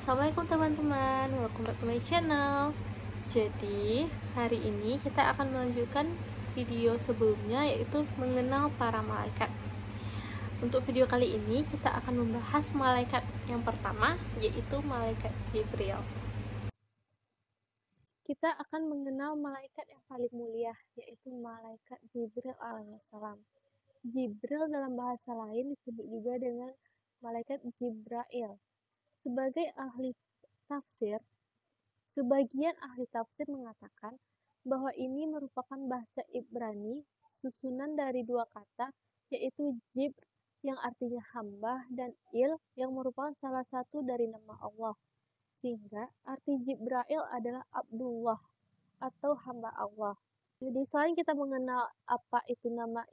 Assalamualaikum teman-teman, welcome back to my channel. Jadi hari ini kita akan melanjutkan video sebelumnya, yaitu mengenal para malaikat. Untuk video kali ini kita akan membahas malaikat yang pertama, yaitu malaikat Jibril. Kita akan mengenal malaikat yang paling mulia, yaitu malaikat Jibril alaihissalam. Jibril dalam bahasa lain disebut juga dengan malaikat Jibrail. Sebagian ahli tafsir mengatakan bahwa ini merupakan bahasa Ibrani susunan dari dua kata, yaitu Jibr yang artinya hamba dan Il yang merupakan salah satu dari nama Allah. Sehingga arti Jibrail adalah Abdullah atau hamba Allah. Jadi selain kita mengenal apa itu nama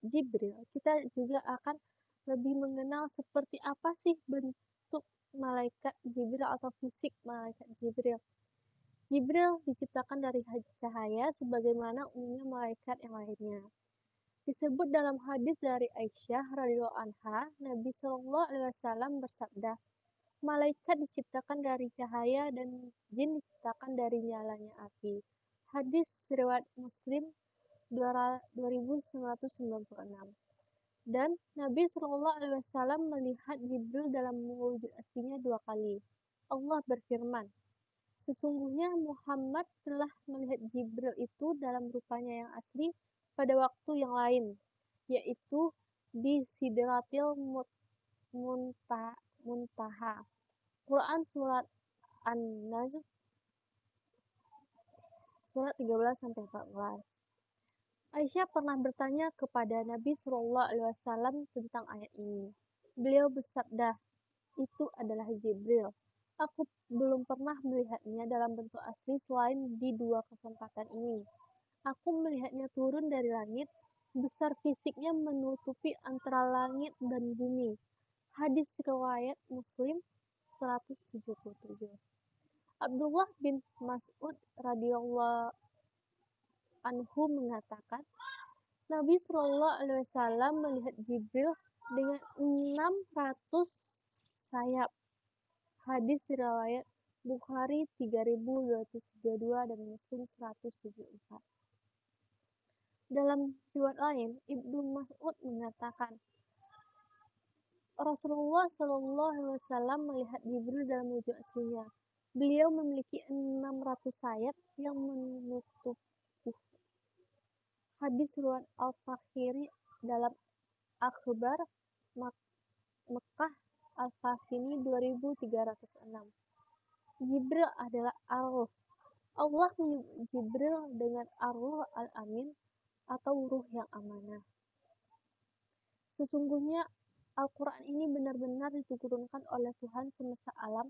Jibril, kita juga akan lebih mengenal seperti apa sih bentuk malaikat Jibril atau fisik malaikat Jibril. Jibril diciptakan dari cahaya sebagaimana umumnya malaikat yang lainnya. Disebut dalam hadis dari Aisyah radhiyallahu anha, Nabi Shallallahu alaihi wasallam bersabda, malaikat diciptakan dari cahaya dan jin diciptakan dari nyalanya api. Hadis riwayat Muslim 2996. Dan Nabi Shallallahu alaihi wasallam melihat Jibril dalam wujud aslinya 2 kali. Allah berfirman, sesungguhnya Muhammad telah melihat Jibril itu dalam rupanya yang asli pada waktu yang lain, yaitu di Sidratil Muntaha. Quran Surat An-Najm surat 13-14. Aisyah pernah bertanya kepada Nabi Shallallahu alaihi wasallam tentang ayat ini. Beliau bersabda, itu adalah Jibril. Aku belum pernah melihatnya dalam bentuk asli selain di 2 kesempatan ini. Aku melihatnya turun dari langit, besar fisiknya menutupi antara langit dan bumi. Hadis riwayat Muslim 177. Abdullah bin Mas'ud radhiyallahu anhu mengatakan, Nabi Shallallahu alaihi wasallam melihat Jibril dengan 600 sayap. Hadis riwayat Bukhari 3232 dan Muslim 174. Dalam riwayat lain, Ibnu Mas'ud mengatakan, Rasulullah Shallallahu alaihi wasallam melihat Jibril dalam wujud aslinya. Beliau memiliki 600 sayap yang menutup hadis riwayat Al-Fakhiri dalam Akhbar Mekah Al-Fahimi 2306. Jibril adalah Ar-Ruh. Allah menyebut Jibril dengan Ar-Ruh Al-Amin atau ruh yang amanah. Sesungguhnya Al-Quran ini benar-benar diturunkan oleh Tuhan semesta alam.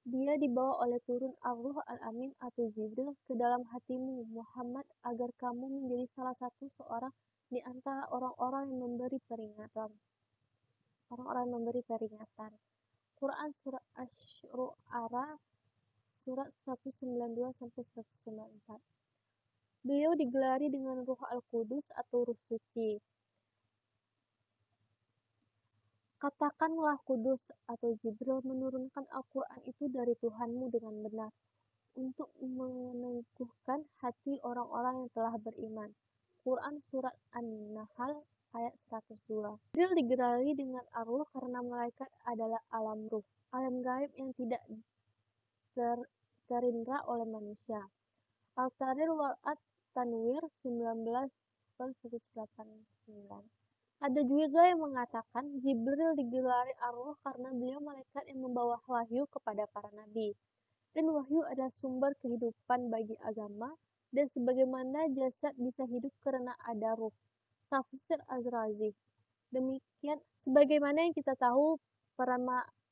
Dia dibawa oleh turun Ar-Ruh Al-Amin atau Jibril ke dalam hatimu, Muhammad, agar kamu menjadi salah satu seorang di antara orang-orang yang memberi peringatan. Quran Surah Asy-Syu'ara Surat 192-194. Beliau digelari dengan Ruh Al-Qudus atau Ruh Suci. Katakanlah Kudus atau Jibril menurunkan Al-Quran itu dari Tuhanmu dengan benar, untuk meneguhkan hati orang-orang yang telah beriman. Quran Surat An-Nahl ayat 102. Jibril digelari dengan Ar-Ruh karena malaikat adalah alam ruh, alam gaib yang tidak terindra oleh manusia. Al-Tahrir wal At-Tanwir 19/189. Ada juga yang mengatakan Jibril digelari Ar-Ruh karena beliau malaikat yang membawa wahyu kepada para nabi. Dan wahyu adalah sumber kehidupan bagi agama, dan sebagaimana jasad bisa hidup karena ada ruh. Tafsir Az-Razi. Demikian, sebagaimana yang kita tahu, para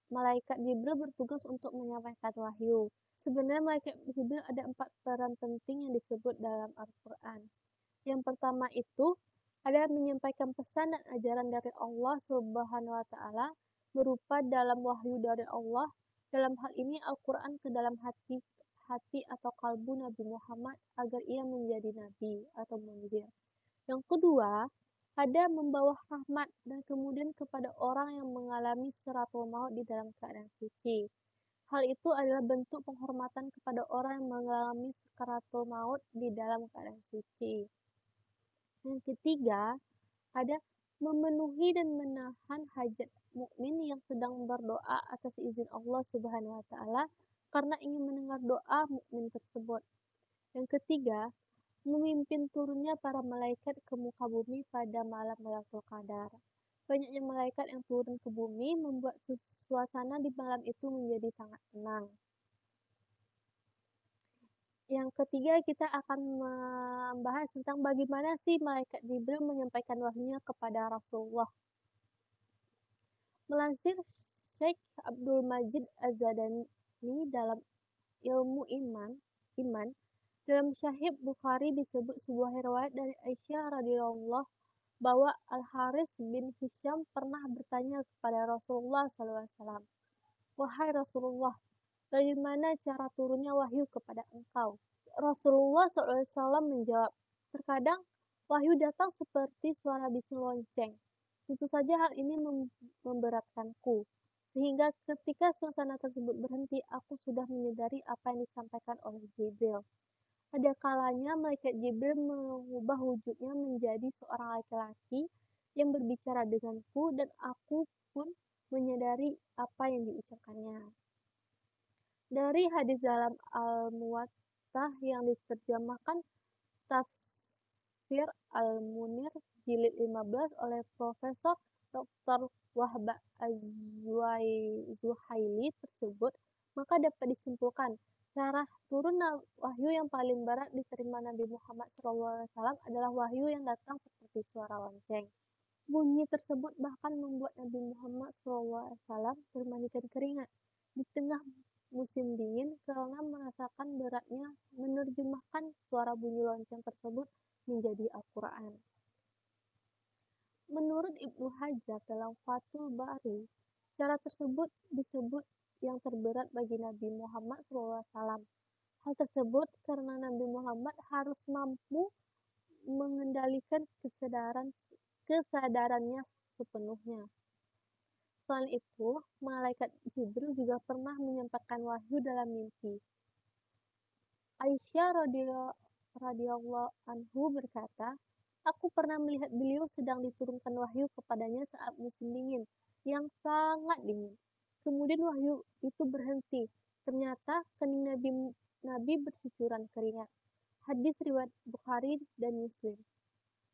malaikat Jibril bertugas untuk menyampaikan wahyu. Sebenarnya malaikat Jibril ada 4 peran penting yang disebut dalam Al-Quran. Yang pertama itu ada menyampaikan pesan dan ajaran dari Allah Subhanahu wa Ta'ala berupa dalam wahyu dari Allah. Dalam hal ini Al-Quran ke dalam hati atau kalbu Nabi Muhammad agar ia menjadi nabi atau munzir. Yang kedua, ada membawa rahmat dan kemudian kepada orang yang mengalami siratul maut di dalam keadaan suci. Hal itu adalah bentuk penghormatan kepada orang yang mengalami sakaratul maut di dalam keadaan suci. Yang ketiga, ada memenuhi dan menahan hajat mukmin yang sedang berdoa atas izin Allah Subhanahu wa taala karena ingin mendengar doa mukmin tersebut. Yang ketiga, memimpin turunnya para malaikat ke muka bumi pada malam Lailatul Qadar. Banyaknya malaikat yang turun ke bumi membuat suasana di malam itu menjadi sangat tenang. Yang ketiga, kita akan membahas tentang bagaimana sih malaikat Jibril menyampaikan wahyunya kepada Rasulullah. Melansir Syekh Abdul Majid Az-Zadani dalam Ilmu Iman, dalam Sahih Bukhari disebut sebuah riwayat dari Aisyah radhiyallahu bahwa Al-Haris bin Hisham pernah bertanya kepada Rasulullah SAW, "Wahai Rasulullah, bagaimana cara turunnya wahyu kepada engkau?" Rasulullah SAW menjawab, "Terkadang wahyu datang seperti suara bising lonceng. Tentu saja hal ini memberatkanku, sehingga ketika suasana tersebut berhenti, aku sudah menyadari apa yang disampaikan oleh Jibril. Ada kalanya malaikat Jibril mengubah wujudnya menjadi seorang laki-laki yang berbicara denganku dan aku pun menyadari apa yang diucapkannya." Dari hadis dalam Al-Muwattah yang diterjemahkan Tafsir Al-Munir jilid 15 oleh Profesor Dr. Wahbah Az-Zuhaili tersebut, maka dapat disimpulkan cara turun wahyu yang paling berat diterima Nabi Muhammad SAW adalah wahyu yang datang seperti suara lonceng. Bunyi tersebut bahkan membuat Nabi Muhammad SAW bermandikan keringat di tengah musim dingin karena merasakan beratnya menerjemahkan suara bunyi lonceng tersebut menjadi Al-Quran. Menurut Ibnu Hajar dalam Fathul Bari, cara tersebut disebut yang terberat bagi Nabi Muhammad SAW. Hal tersebut karena Nabi Muhammad harus mampu mengendalikan kesadarannya sepenuhnya. Selain itu, malaikat Jibril juga pernah menyampaikan wahyu dalam mimpi. Aisyah radhiyallahu anhu berkata, "Aku pernah melihat beliau sedang diturunkan wahyu kepadanya saat musim dingin, yang sangat dingin. Kemudian wahyu itu berhenti. Ternyata kening Nabi bercucuran keringat." Hadis riwayat Bukhari dan Muslim.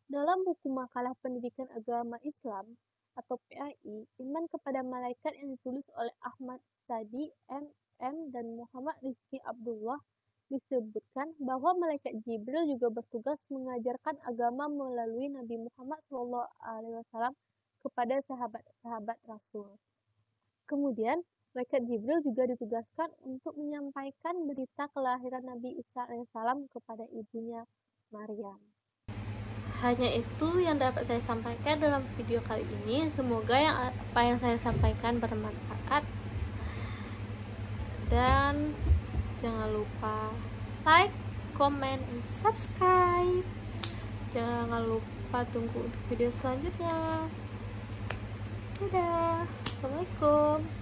Dalam buku Makalah Pendidikan Agama Islam atau PAI, Iman kepada Malaikat yang ditulis oleh Ahmad Sadi, MM, dan Muhammad Rizki Abdullah, disebutkan bahwa malaikat Jibril juga bertugas mengajarkan agama melalui Nabi Muhammad SAW kepada sahabat-sahabat Rasul. Kemudian, malaikat Jibril juga ditugaskan untuk menyampaikan berita kelahiran Nabi Isa AS kepada ibunya Maryam. Hanya itu yang dapat saya sampaikan dalam video kali ini. Semoga apa yang saya sampaikan bermanfaat. Dan jangan lupa like, comment, dan subscribe. Jangan lupa tunggu untuk video selanjutnya. Dadah. Assalamualaikum.